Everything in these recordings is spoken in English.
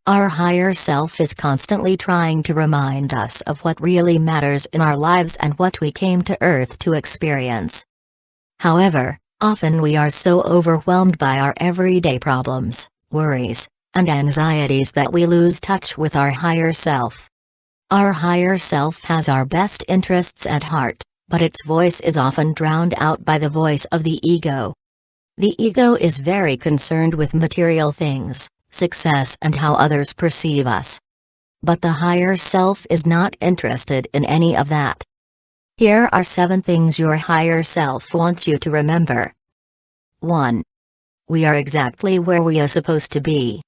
Our higher self is constantly trying to remind us of what really matters in our lives and what we came to Earth to experience. However, often we are so overwhelmed by our everyday problems, worries, and anxieties that we lose touch with our higher self. Our higher self has our best interests at heart, but its voice is often drowned out by the voice of the ego. The ego is very concerned with material things, success, and how others perceive us. But the higher self is not interested in any of that. Here are 7 things your higher self wants you to remember. 1. We are exactly where we are supposed to be.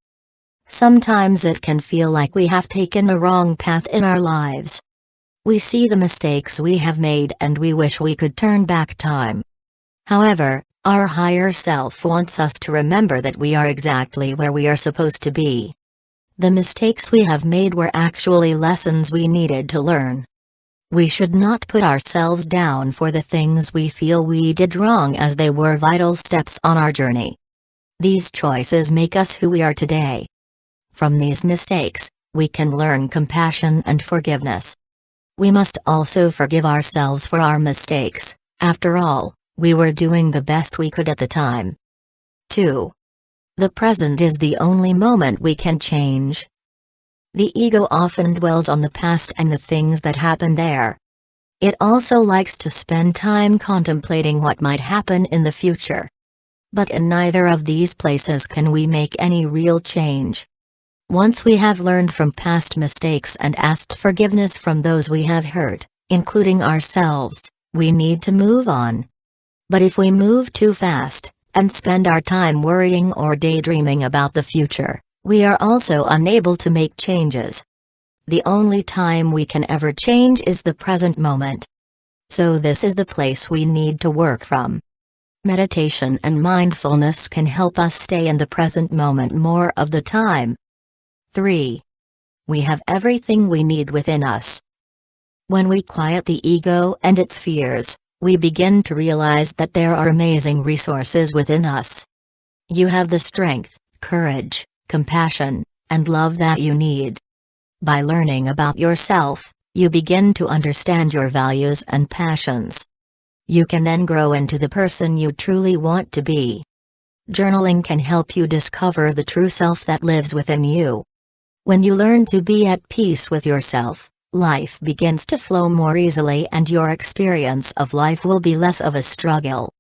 Sometimes it can feel like we have taken a wrong path in our lives. We see the mistakes we have made and we wish we could turn back time. However, our higher self wants us to remember that we are exactly where we are supposed to be. The mistakes we have made were actually lessons we needed to learn. We should not put ourselves down for the things we feel we did wrong, as they were vital steps on our journey. These choices make us who we are today. From these mistakes, we can learn compassion and forgiveness. We must also forgive ourselves for our mistakes. After all, we were doing the best we could at the time. 2. The present is the only moment we can change. The ego often dwells on the past and the things that happened there. It also likes to spend time contemplating what might happen in the future. But in neither of these places can we make any real change. Once we have learned from past mistakes and asked forgiveness from those we have hurt, including ourselves, we need to move on. But if we move too fast, and spend our time worrying or daydreaming about the future, we are also unable to make changes. The only time we can ever change is the present moment. So this is the place we need to work from. Meditation and mindfulness can help us stay in the present moment more of the time. 3. We have everything we need within us. When we quiet the ego and its fears, we begin to realize that there are amazing resources within us. You have the strength, courage, compassion, and love that you need. By learning about yourself, you begin to understand your values and passions. You can then grow into the person you truly want to be. Journaling can help you discover the true self that lives within you. When you learn to be at peace with yourself, life begins to flow more easily and your experience of life will be less of a struggle.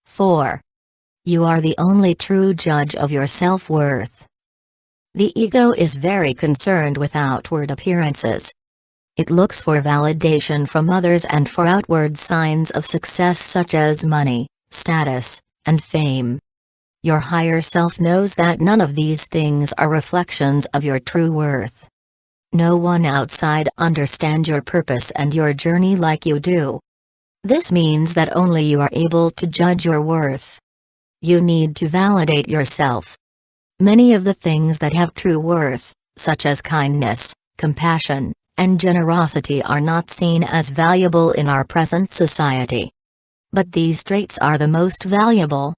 4. You are the only true judge of your self-worth. The ego is very concerned with outward appearances. It looks for validation from others and for outward signs of success such as money, status, and fame. Your higher self knows that none of these things are reflections of your true worth. No one outside understands your purpose and your journey like you do. This means that only you are able to judge your worth. You need to validate yourself. Many of the things that have true worth, such as kindness, compassion, and generosity, are not seen as valuable in our present society. But these traits are the most valuable.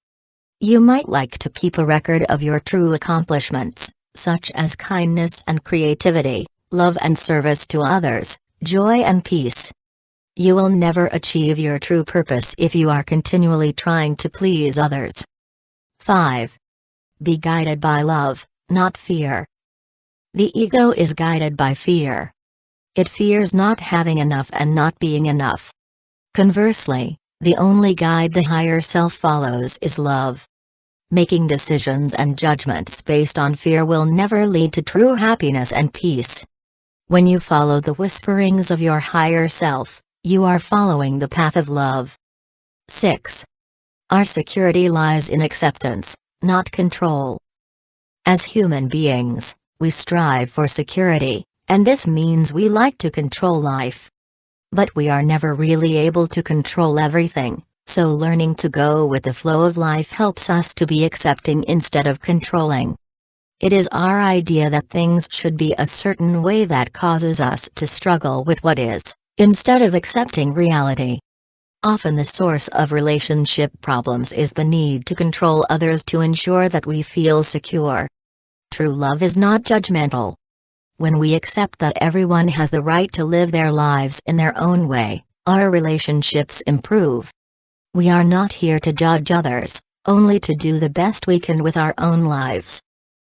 You might like to keep a record of your true accomplishments, such as kindness and creativity, love and service to others, joy and peace. You will never achieve your true purpose if you are continually trying to please others. 5. Be guided by love, not fear. The ego is guided by fear. It fears not having enough and not being enough. Conversely, the only guide the higher self follows is love. Making decisions and judgments based on fear will never lead to true happiness and peace. When you follow the whisperings of your higher self, you are following the path of love. 6. Our security lies in acceptance, not control. As human beings, we strive for security, and this means we like to control life. But we are never really able to control everything, so learning to go with the flow of life helps us to be accepting instead of controlling. It is our idea that things should be a certain way that causes us to struggle with what is, instead of accepting reality. Often the source of relationship problems is the need to control others to ensure that we feel secure. True love is not judgmental. When we accept that everyone has the right to live their lives in their own way, our relationships improve. We are not here to judge others, only to do the best we can with our own lives.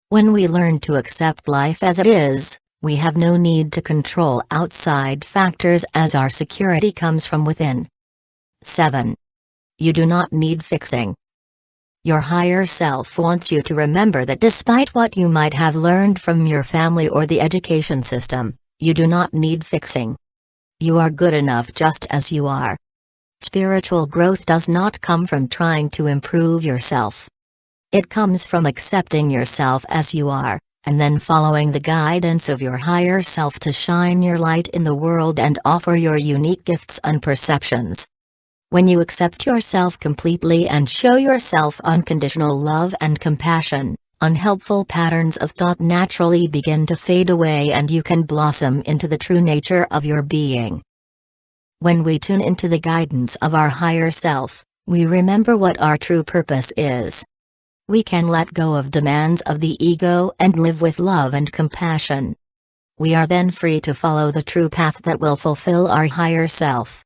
When we learn to accept life as it is, we have no need to control outside factors as our security comes from within. 7. You do not need fixing. Your higher self wants you to remember that despite what you might have learned from your family or the education system, you do not need fixing. You are good enough just as you are. Spiritual growth does not come from trying to improve yourself. It comes from accepting yourself as you are, and then following the guidance of your higher self to shine your light in the world and offer your unique gifts and perceptions. When you accept yourself completely and show yourself unconditional love and compassion, unhelpful patterns of thought naturally begin to fade away and you can blossom into the true nature of your being. When we tune into the guidance of our higher self, we remember what our true purpose is. We can let go of demands of the ego and live with love and compassion. We are then free to follow the true path that will fulfill our higher self.